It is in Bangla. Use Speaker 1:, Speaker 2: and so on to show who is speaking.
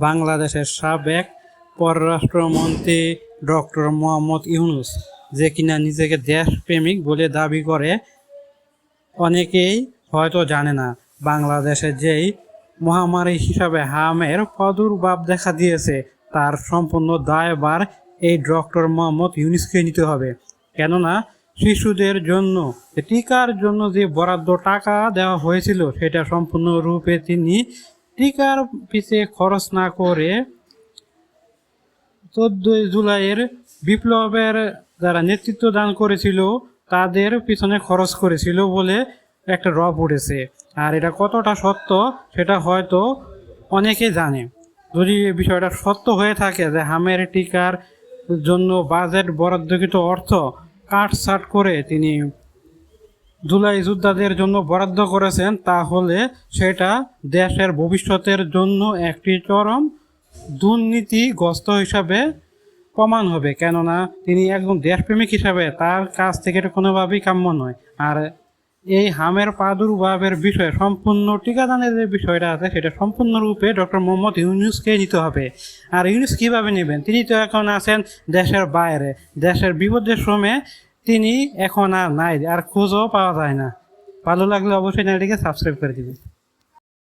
Speaker 1: বাংলাদেশের সাবেক পররাষ্ট্রমন্ত্রী ডক্টর মোহাম্মদ ইউনূস, যে কিনা নিজেকে দেশপ্রেমিক বলে দাবি করে, অনেকেই হয়তো জানে না বাংলাদেশে যেই মহামারী হিসাবে হামের প্রাদুর্ভাব দেখা দিয়েছে তার সম্পূর্ণ দায়ভার এই ডক্টর মোহাম্মদ ইউনূসকে নিতে হবে। কেননা শিশুদের জন্য টিকার জন্য যে বরাদ্দ টাকা দেওয়া হয়েছিল সেটা সম্পূর্ণরূপে তিনি টিকার পিছে খরচ না করে 14 জুলাইয়ের বিপ্লবের যারা নেতৃত্ব দান করেছিল তাদের পিছনে খরচ করেছিল বলে একটা রব উঠেছে। আর এটা কতটা সত্য সেটা হয়তো অনেকে জানে। যদি বিষয়টা সত্য হয়ে থাকে যে হামের টিকার জন্য বাজেট বরাদ্দকৃত অর্থ কাটছাট করে তিনি জুলাই যোদ্ধাদের জন্য বরাদ্দ করেছেন, তাহলে সেটা দেশের ভবিষ্যতের জন্য একটি চরম দুর্নীতিগ্রস্ত হিসাবে প্রমাণ হবে। কেননা তিনি একজন দেশপ্রেমিক হিসাবে তার কাছ থেকে এটা কোনোভাবেই কাম্য নয়। আর এই হামের প্রাদুর্ভাবের বিষয়ে সম্পূর্ণ টিকাদানের যে বিষয়টা আছে সেটা সম্পূর্ণরূপে ডক্টর মোহাম্মদ ইউনূসকে নিতে হবে। আর ইউনূস কীভাবে নেবেন? তিনি তো এখন আছেন দেশের বাইরে, দেশের বিপদের সময়ে তিনি এখন আর নাই, আর খোঁজও পাওয়া যায় না। ভালো লাগলে অবশ্যই চ্যানেলটিকে সাবস্ক্রাইব করে দিবেন।